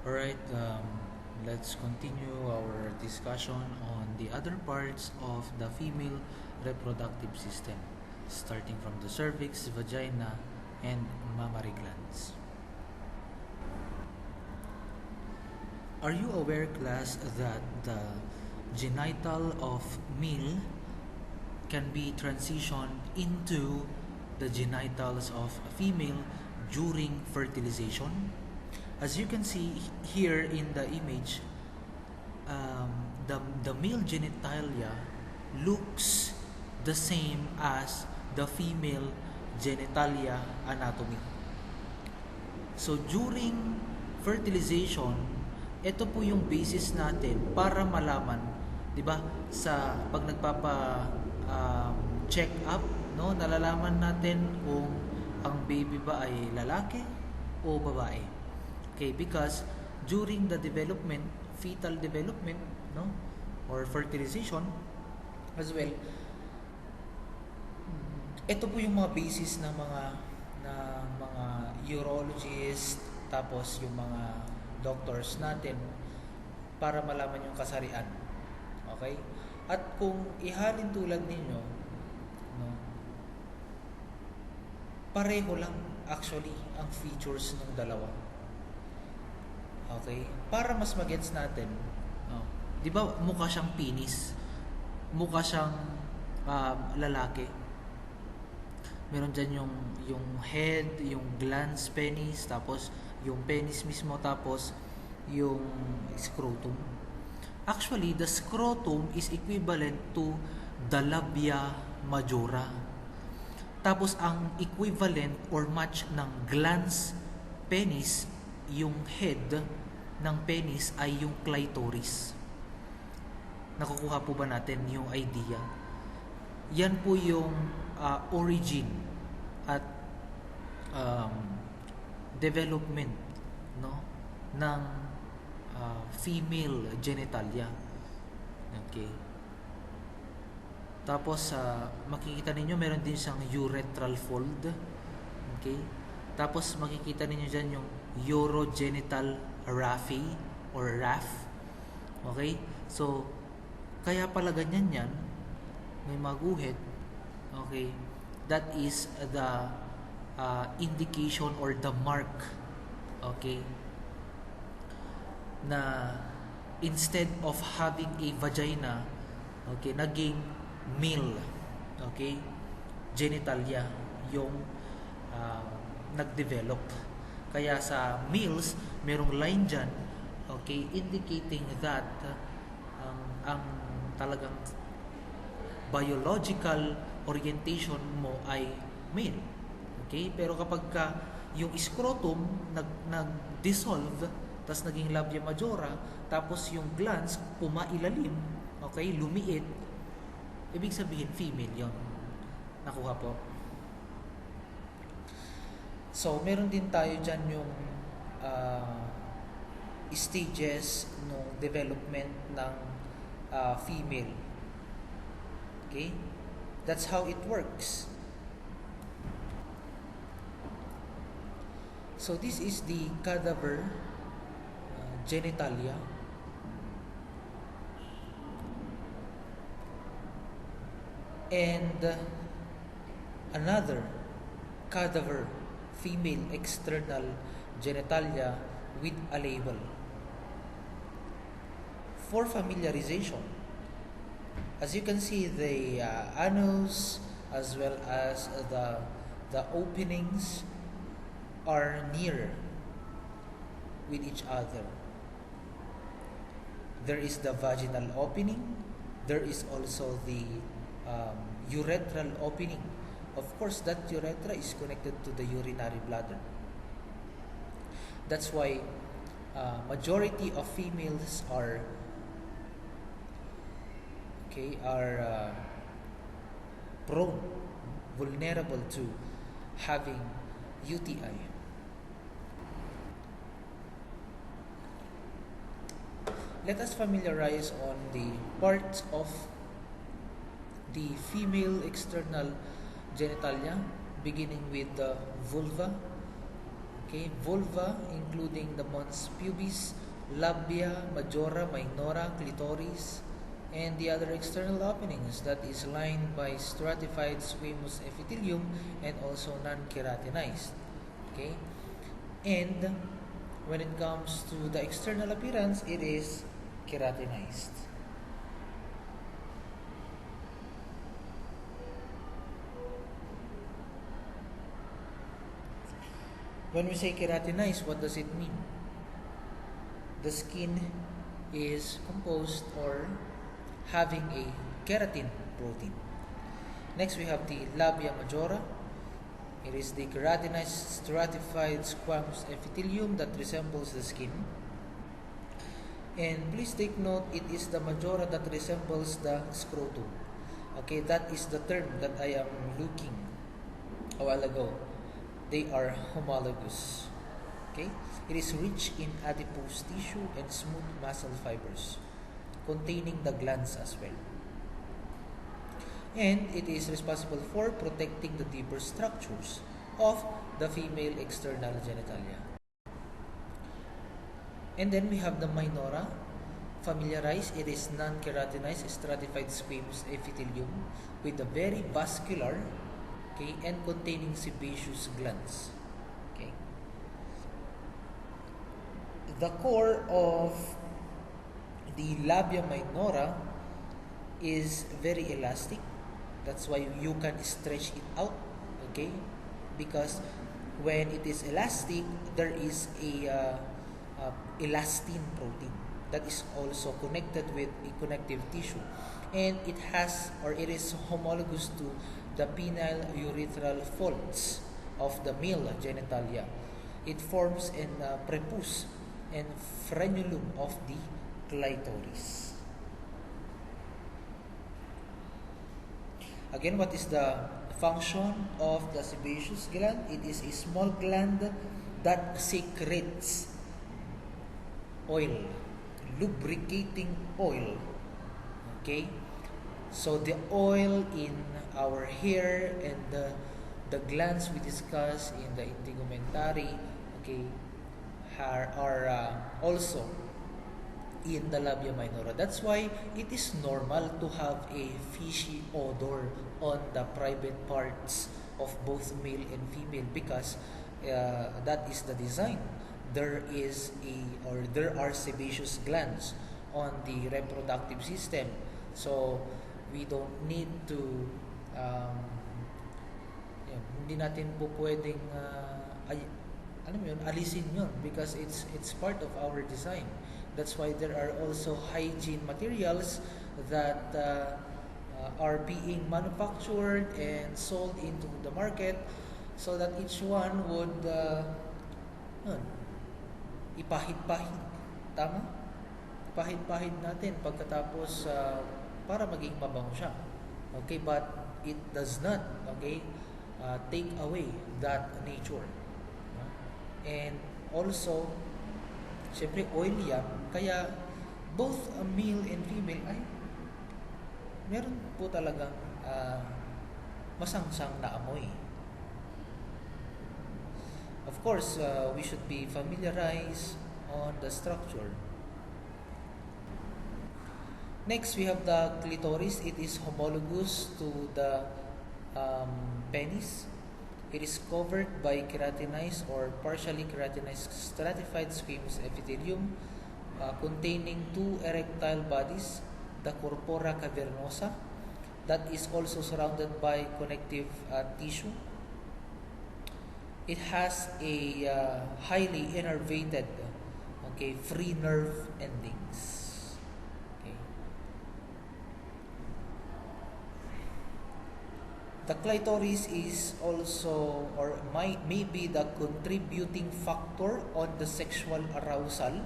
Alright, let's continue our discussion on the other parts of the female reproductive system, starting from the cervix, vagina, and mammary glands. Are you aware, class, that the genital of male can be transitioned into the genitals of female during fertilization? As you can see here in the image, the male genitalia looks the same as the female genitalia anatomy. So during fertilization, ito po yung basis natin para malaman, 'di ba? Sa pag check up, no, nalalaman natin kung ang baby ba ay lalaki o babae. Okay, because during the development, fetal development, no, or fertilization as well, ito po yung mga basis ng mga urologist, tapos yung mga doctors natin para malaman yung kasarian. Okay? At kung ihalin tulad ninyo, no, pareho lang actually ang features ng dalawa. Okay? Para mas magets natin, no, 'di ba mukha siyang penis? Mukha siyang lalaki. Meron dyan yung head, yung glans penis, tapos yung penis mismo, tapos yung scrotum. Actually, the scrotum is equivalent to the labia majora. Tapos ang equivalent or match ng glans penis, yung head ng penis ay yung clitoris. Nakukuha po ba natin yung idea? Yan po yung origin at development, no, ng female genitalia. Okay. Tapos makikita ninyo meron din siyang urethral fold. Okay. Tapos makikita ninyo diyan yung urogenital raphe or raph. Okay? So kaya pala ganyan yan, may maguhit. Okay, that is the indication or the mark, okay, na instead of having a vagina, okay, naging male, okay, genitalia yung nagdevelop. Kaya sa males, merong line dyan, okay, indicating that ang talagang biological orientation mo ay male. Okay? Pero kapag yung scrotum nag-dissolve, tapos naging labia majora, tapos yung glans pumailalim, okay, lumiit, ibig sabihin female yon. Nakuha po. So, meron din tayo dyan yung stages ng development ng female. Okay? That's how it works. So this is the cadaver genitalia. And another cadaver female external genitalia with a label. For familiarization, as you can see, the anus as well as the openings are near with each other. There is the vaginal opening. There is also the urethral opening. Of course, that urethra is connected to the urinary bladder. That's why majority of females are prone, vulnerable to having UTI. Let us familiarize on the parts of the female external genitalia, beginning with the vulva. Okay, vulva including the mons pubis, labia majora, minora, clitoris, and the other external openings that is lined by stratified squamous epithelium and also non-keratinized. Okay, and when it comes to the external appearance, it is keratinized. When we say keratinized, what does it mean? The skin is composed or having a keratin protein. Next, we have the labia majora. It is the keratinized stratified squamous epithelium that resembles the skin. And please take note, it is the majora that resembles the scrotum. Okay, that is the term that I am looking a while ago. They are homologous. Okay, it is rich in adipose tissue and smooth muscle fibers, containing the glands as well. And it is responsible for protecting the deeper structures of the female external genitalia. And then we have the minora. Familiarized, it is non-keratinized stratified squamous epithelium with a very vascular, okay, and containing sebaceous glands. Okay. The core of the labia minora is very elastic. That's why you can stretch it out, okay? Because when it is elastic, there is a elastin protein that is also connected with a connective tissue, and it has, or it is homologous to the penile urethral folds of the male genitalia. It forms in prepuce and frenulum of the clitoris. Again, what is the function of the sebaceous gland? It is a small gland that secretes oil, lubricating oil. Okay? So the oil in our hair and the glands we discussed in the integumentary, okay, are also in the labia minora. That's why it is normal to have a fishy odor on the private parts of both male and female, because that is the design. There are sebaceous glands on the reproductive system, so we don't need to hindi natin po pwedeng alisin yun, because it's part of our design. That's why there are also hygiene materials that are being manufactured and sold into the market, so that each one would ipahid-pahid. Tama? Ipahid-pahid natin pagkatapos para maging mabango siya. Okay, but it does not, okay, take away that nature. And also, syempre oil yan, kaya both male and female ay meron po talagang masangsang na amoy. Of course, we should be familiarized on the structure. Next, we have the clitoris. It is homologous to the penis. It is covered by keratinized or partially keratinized stratified squamous epithelium containing two erectile bodies, the corpora cavernosa, that is also surrounded by connective tissue. It has a highly innervated, okay, free nerve endings. Okay. The clitoris is also, or may be the contributing factor on the sexual arousal,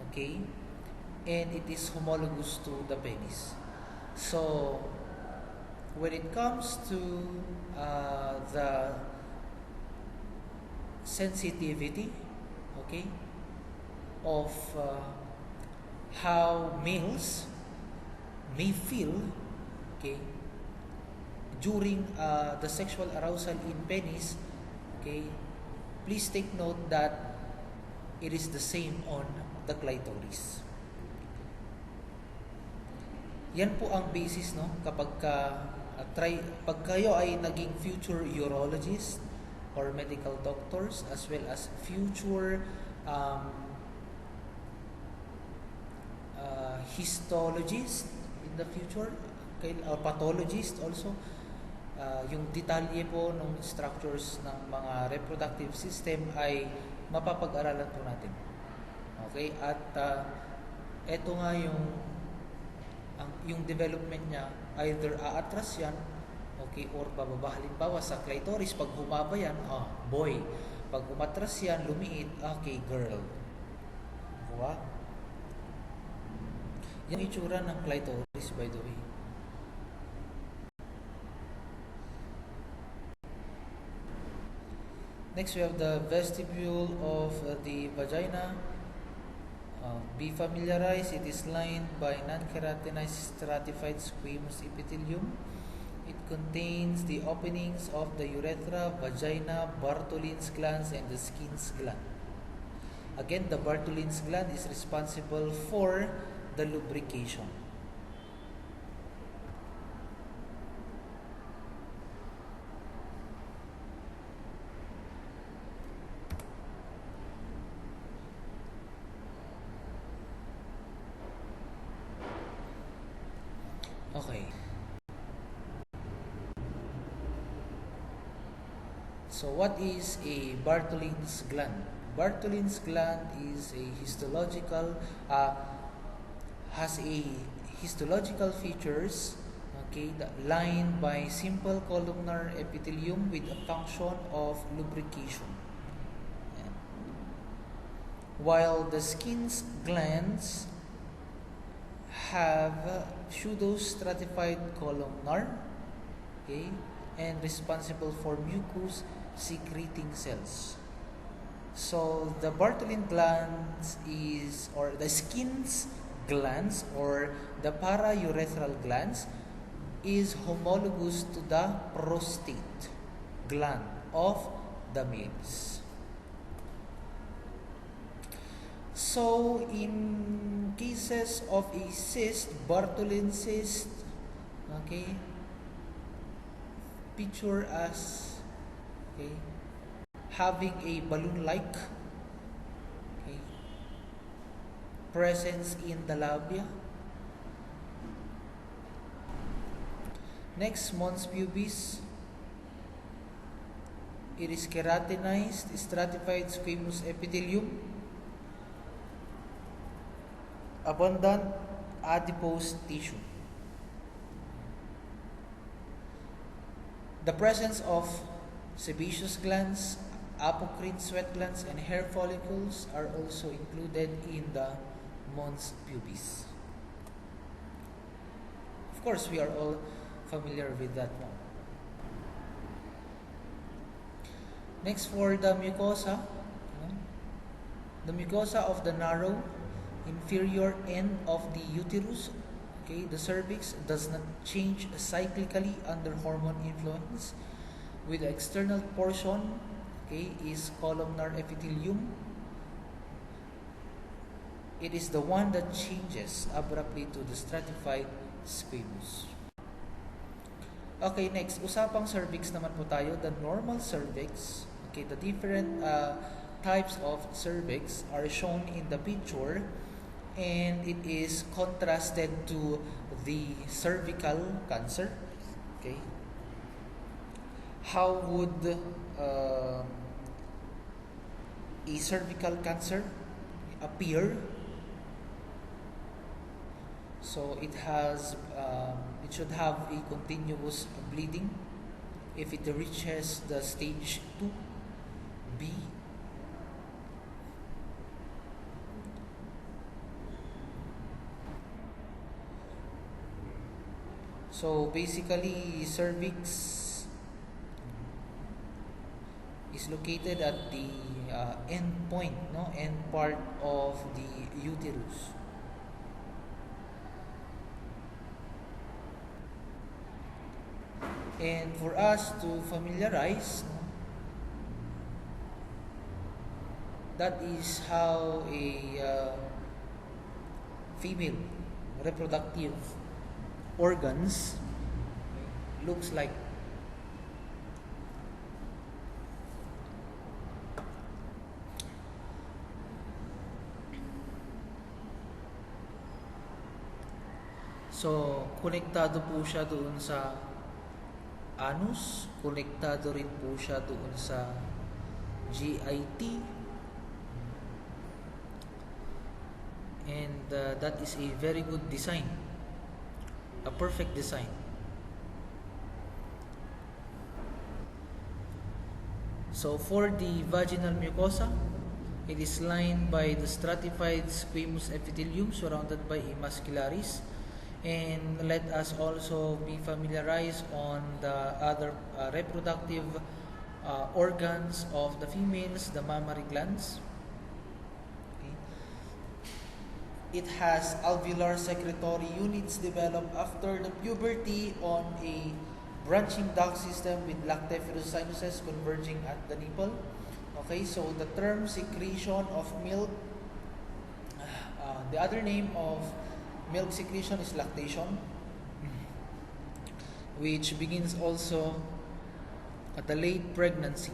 okay, and it is homologous to the penis. So, when it comes to the sensitivity, okay, of how males may feel, okay, during the sexual arousal in penis, okay, Please take note that it is the same on the clitoris. Yan po ang basis, no, kapag pag kayo ay naging future urologist or medical doctors, as well as future histologist in the future, pathologist also, yung detalye po ng structures ng mga reproductive system ay mapapag-aralan po natin. Okay? At eto nga yung development niya, either aatras yan, okay, or bababa. Halimbawa sa clitoris, pag humaba yan, boy. Pag umatras yan, lumiit, okay, girl. Diba? Yan yung itsura ng clitoris, by the way. Next, we have the vestibule of the vagina. Be familiarized, it is lined by non-keratinized stratified squamous epithelium. It contains the openings of the urethra, vagina, Bartholin's glands, and the Skin's gland. Again, the Bartholin's gland is responsible for the lubrication. Okay. So what is a Bartholin's gland? Bartholin's gland is a has a histological features, okay, lined by simple columnar epithelium with a function of lubrication. While the Skin's glands have pseudostratified columnar, okay, and responsible for mucus secreting cells. So the Bartholin glands or the Skin's glands or the paraurethral glands is homologous to the prostate gland of the males. So in cases of a cyst, Bartholin cyst, okay, picture as, okay, having a balloon-like, okay, presence in the labia. Next, mons pubis. It is keratinized, stratified squamous epithelium, abundant adipose tissue. The presence of sebaceous glands, apocrine sweat glands, and hair follicles are also included in the mons pubis. Of course, we are all familiar with that one. Next, for the mucosa, the mucosa of the narrow inferior end of the uterus, okay, the cervix does not change cyclically under hormone influence. With the external portion, okay, is columnar epithelium. It is the one that changes abruptly to the stratified squamous. Okay, next, usapang cervix naman po tayo, the normal cervix. Okay, the different types of cervix are shown in the picture, and it is contrasted to the cervical cancer. Okay, how would a cervical cancer appear? So it should have a continuous bleeding if it reaches the stage 2B. So basically, cervix is located at the end point, end part of the uterus. And for us to familiarize, That is how a female reproductive organs looks like. So, konektado po siya doon sa anus, konektado rin po siya doon sa GIT, and that is a very good design, a perfect design. So for the vaginal mucosa, it is lined by the stratified squamous epithelium surrounded by a muscularis. And let us also be familiarized on the other reproductive organs of the females, the mammary glands. Okay. It has alveolar secretory units developed after the puberty on a branching duct system with lactiferous sinuses converging at the nipple. Okay, so the term secretion of milk, the other name of milk secretion is lactation, which begins also at the late pregnancy.